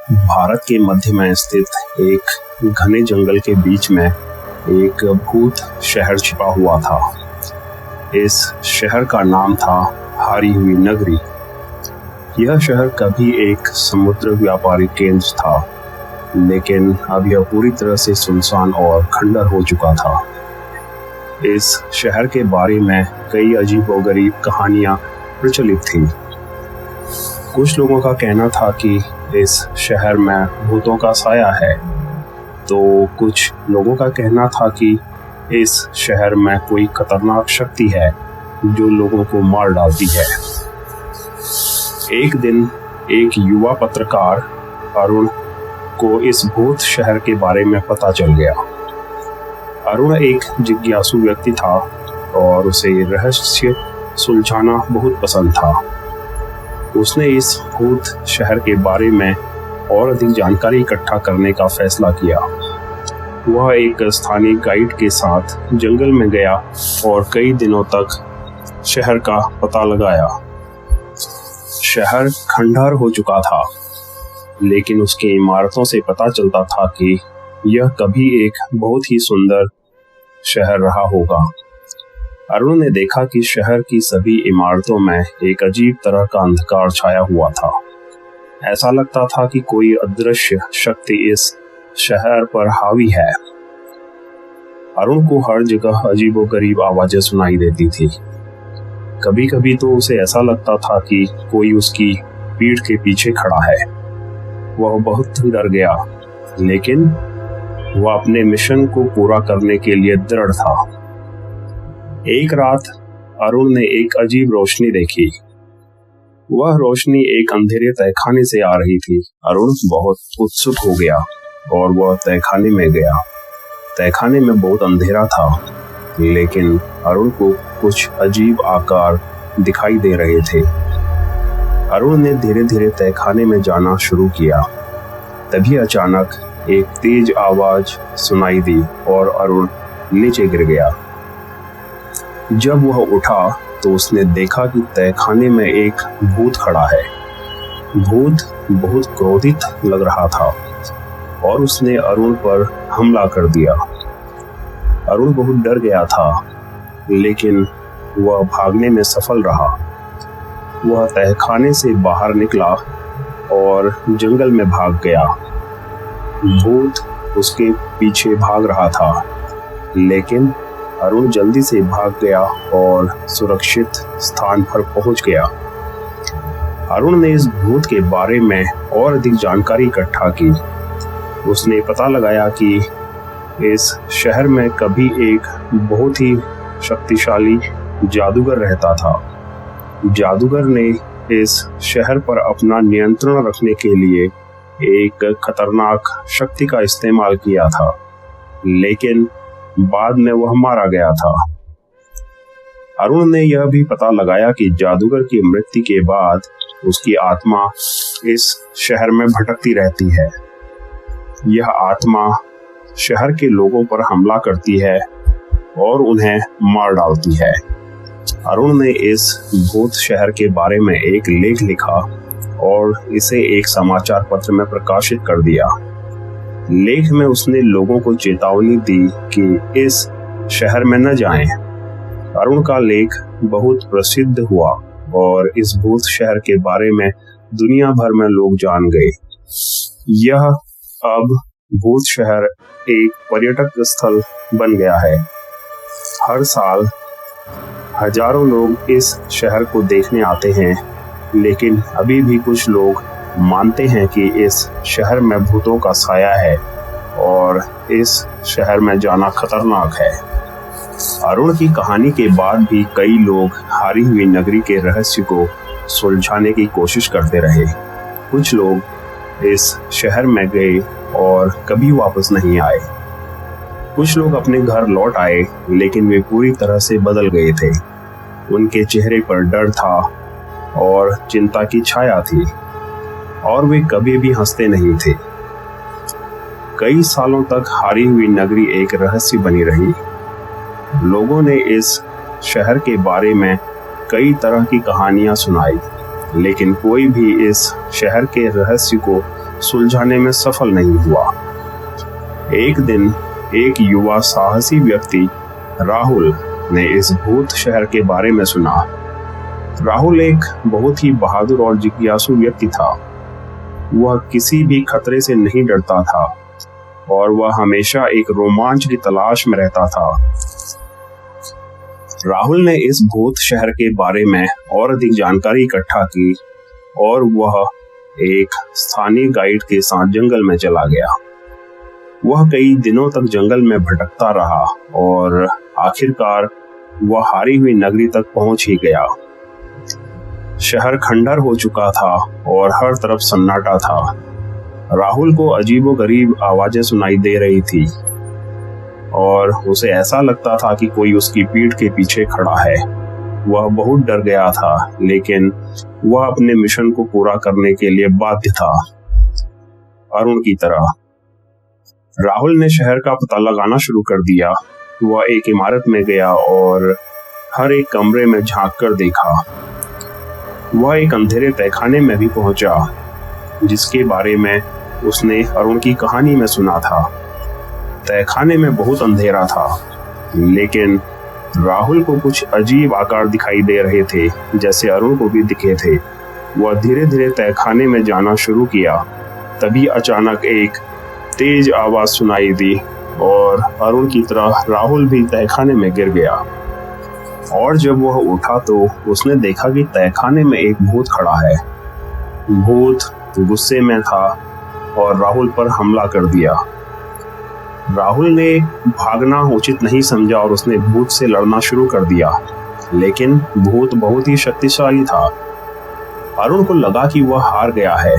भारत के मध्य में स्थित एक घने जंगल के बीच में एक भूत शहर छिपा हुआ था। इस शहर का नाम था हारी हुई नगरी। यह शहर कभी एक समुद्र व्यापारी केंद्र था, लेकिन अब यह पूरी तरह से सुनसान और खंडर हो चुका था। इस शहर के बारे में कई अजीबोगरीब कहानियां प्रचलित थीं। कुछ लोगों का कहना था कि इस शहर में भूतों का साया है, तो कुछ लोगों का कहना था कि इस शहर में कोई खतरनाक शक्ति है जो लोगों को मार डालती है। एक दिन एक युवा पत्रकार अरुण को इस भूत शहर के बारे में पता चल गया। अरुण एक जिज्ञासु व्यक्ति था और उसे रहस्य सुलझाना बहुत पसंद था। उसने इस भूत शहर के बारे में और अधिक जानकारी इकट्ठा करने का फैसला किया। वह एक स्थानीय गाइड के साथ जंगल में गया और कई दिनों तक शहर का पता लगाया। शहर खंडहर हो चुका था, लेकिन उसकी इमारतों से पता चलता था कि यह कभी एक बहुत ही सुंदर शहर रहा होगा। अरुण ने देखा कि शहर की सभी इमारतों में एक अजीब तरह का अंधकार छाया हुआ था। ऐसा लगता था कि कोई अदृश्य शक्ति इस शहर पर हावी है। अरुण को हर जगह अजीबोगरीब आवाजें सुनाई देती थी। कभी कभी तो उसे ऐसा लगता था कि कोई उसकी पीठ के पीछे खड़ा है। वह बहुत डर गया, लेकिन वह अपने मिशन को पूरा करने के लिए दृढ़ था। एक रात अरुण ने एक अजीब रोशनी देखी। वह रोशनी एक अंधेरे तहखाने से आ रही थी। अरुण बहुत उत्सुक हो गया और वह तहखाने में गया। तहखाने में बहुत अंधेरा था, लेकिन अरुण को कुछ अजीब आकार दिखाई दे रहे थे। अरुण ने धीरे धीरे तहखाने में जाना शुरू किया। तभी अचानक एक तेज आवाज सुनाई दी और अरुण नीचे गिर गया। जब वह उठा तो उसने देखा कि तहखाने में एक भूत खड़ा है। भूत बहुत क्रोधित लग रहा था और उसने अरुण पर हमला कर दिया। अरुण बहुत डर गया था, लेकिन वह भागने में सफल रहा। वह तहखाने से बाहर निकला और जंगल में भाग गया। भूत उसके पीछे भाग रहा था, लेकिन अरुण जल्दी से भाग गया और सुरक्षित स्थान पर पहुंच गया। अरुण ने इस भूत के बारे में और अधिक जानकारी इकट्ठा की। उसने पता लगाया कि इस शहर में कभी एक बहुत ही शक्तिशाली जादूगर रहता था। जादूगर ने इस शहर पर अपना नियंत्रण रखने के लिए एक खतरनाक शक्ति का इस्तेमाल किया था, लेकिन बाद में वह मारा गया था। अरुण ने यह भी पता लगाया कि जादूगर की मृत्यु के बाद उसकी आत्मा इस शहर में भटकती रहती है। यह आत्मा शहर के लोगों पर हमला करती है और उन्हें मार डालती है। अरुण ने इस भूत शहर के बारे में एक लेख लिखा और इसे एक समाचार पत्र में प्रकाशित कर दिया। लेख में उसने लोगों को चेतावनी दी कि इस शहर में न जाएं। अरुण का लेख बहुत प्रसिद्ध हुआ और इस भूत शहर के बारे में दुनिया भर में लोग जान गए। यह अब भूत शहर एक पर्यटक स्थल बन गया है। हर साल हजारों लोग इस शहर को देखने आते हैं, लेकिन अभी भी कुछ लोग मानते हैं कि इस शहर में भूतों का साया है और इस शहर में जाना खतरनाक है। अरुण की कहानी के बाद भी कई लोग हारी हुई नगरी के रहस्य को सुलझाने की कोशिश करते रहे। कुछ लोग इस शहर में गए और कभी वापस नहीं आए। कुछ लोग अपने घर लौट आए, लेकिन वे पूरी तरह से बदल गए थे। उनके चेहरे पर डर था और चिंता की छाया थी और वे कभी भी हंसते नहीं थे। कई सालों तक हारी हुई नगरी एक रहस्य बनी रही। लोगों ने इस शहर के बारे में कई तरह की कहानियां सुनाई, लेकिन कोई भी इस शहर के रहस्य को सुलझाने में सफल नहीं हुआ। एक दिन एक युवा साहसी व्यक्ति राहुल ने इस भूत शहर के बारे में सुना। राहुल एक बहुत ही बहादुर और जिज्ञासु व्यक्ति था। वह किसी भी खतरे से नहीं डरता था और वह हमेशा एक रोमांच की तलाश में रहता था। राहुल ने इस भूत शहर के बारे में और अधिक जानकारी इकट्ठा की और वह एक स्थानीय गाइड के साथ जंगल में चला गया। वह कई दिनों तक जंगल में भटकता रहा और आखिरकार वह हारी हुई नगरी तक पहुंच ही गया। शहर खंडर हो चुका था और हर तरफ सन्नाटा था। राहुल को अजीबोगरीब आवाजें सुनाई दे रही थी और उसे ऐसा लगता था कि कोई उसकी पीठ के पीछे खड़ा है। वह बहुत डर गया था, लेकिन वह अपने मिशन को पूरा करने के लिए बाध्य था। अरुण की तरह राहुल ने शहर का पता लगाना शुरू कर दिया। वह एक इमारत में गया और हर एक कमरे में झांक कर देखा। वह एक अंधेरे तहखाने में भी पहुंचा, जिसके बारे में उसने अरुण की कहानी में सुना था। तहखाने में बहुत अंधेरा था, लेकिन राहुल को कुछ अजीब आकार दिखाई दे रहे थे, जैसे अरुण को भी दिखे थे। वह धीरे धीरे तहखाने में जाना शुरू किया। तभी अचानक एक तेज आवाज सुनाई दी और अरुण की तरह राहुल भी तहखाने में गिर गया। और जब वह उठा तो उसने देखा कि तहखाने में एक भूत खड़ा है। भूत गुस्से में था और राहुल पर हमला कर दिया। राहुल ने भागना उचित नहीं समझा और उसने भूत से लड़ना शुरू कर दिया, लेकिन भूत बहुत ही शक्तिशाली था। अरुण को लगा कि वह हार गया है,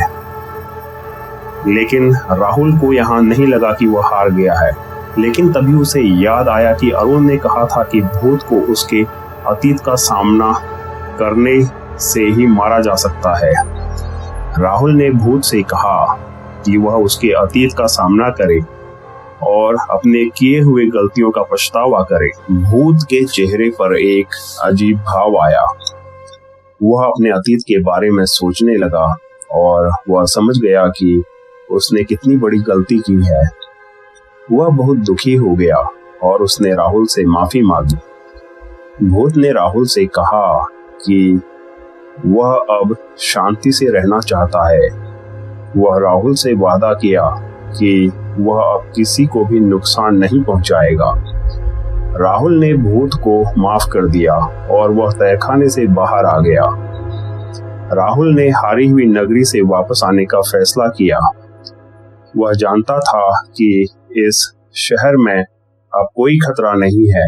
लेकिन राहुल को यहाँ नहीं लगा कि वह हार गया है। लेकिन तभी उसे याद आया कि अरुण ने कहा था कि भूत को उसके अतीत का सामना करने से ही मारा जा सकता है। राहुल ने भूत से कहा कि वह उसके अतीत का सामना करे और अपने किए हुए गलतियों का पछतावा करे। भूत के चेहरे पर एक अजीब भाव आया। वह अपने अतीत के बारे में सोचने लगा और वह समझ गया कि उसने कितनी बड़ी गलती की है। वह बहुत दुखी हो गया और उसने राहुल से माफी मांगी। भूत ने राहुल से कहा कि वह अब शांति से रहना चाहता है। वह राहुल से वादा किया कि वह अब किसी को भी नुकसान नहीं पहुंचाएगा। राहुल ने भूत को माफ कर दिया और वह तहखाने से बाहर आ गया। राहुल ने हारी हुई नगरी से वापस आने का फैसला किया। वह जानता था कि इस शहर में अब कोई खतरा नहीं है।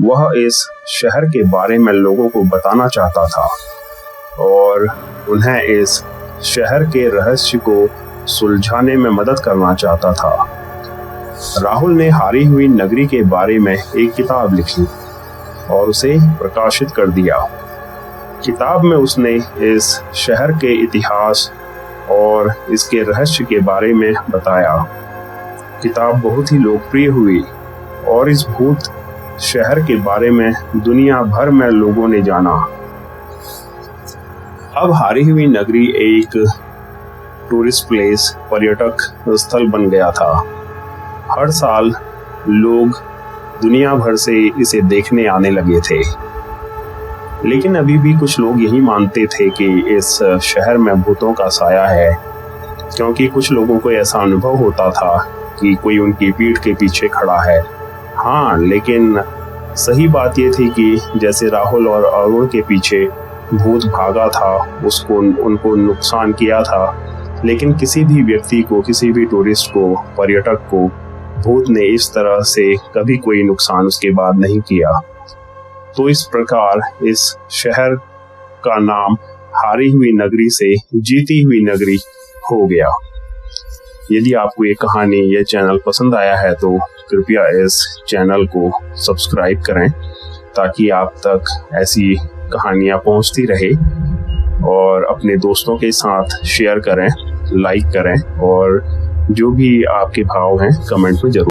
वह इस शहर के बारे में लोगों को बताना चाहता था और उन्हें इस शहर के रहस्य को सुलझाने में मदद करना चाहता था। राहुल ने हारी हुई नगरी के बारे में एक किताब लिखी और उसे प्रकाशित कर दिया। किताब में उसने इस शहर के इतिहास और इसके रहस्य के बारे में बताया। किताब बहुत ही लोकप्रिय हुई और इस भूत शहर के बारे में दुनिया भर में लोगों ने जाना। अब हारी हुई नगरी एक टूरिस्ट प्लेस, पर्यटक स्थल बन गया था। हर साल लोग दुनिया भर से इसे देखने आने लगे थे। लेकिन अभी भी कुछ लोग यही मानते थे कि इस शहर में भूतों का साया है, क्योंकि कुछ लोगों को ऐसा अनुभव होता था कि कोई उनकी पीठ के पीछे खड़ा है। हाँ, लेकिन सही बात यह थी कि जैसे राहुल और अरुण के पीछे भूत भागा था, उसको उनको नुकसान किया था, लेकिन किसी भी व्यक्ति को, किसी भी टूरिस्ट को, पर्यटक को भूत ने इस तरह से कभी कोई नुकसान उसके बाद नहीं किया। तो इस प्रकार इस शहर का नाम हारी हुई नगरी से जीती हुई नगरी हो गया। यदि आपको ये कहानी, ये चैनल पसंद आया है तो कृपया इस चैनल को सब्सक्राइब करें, ताकि आप तक ऐसी कहानियाँ पहुँचती रहे, और अपने दोस्तों के साथ शेयर करें, लाइक करें, और जो भी आपके भाव हैं कमेंट में जरूर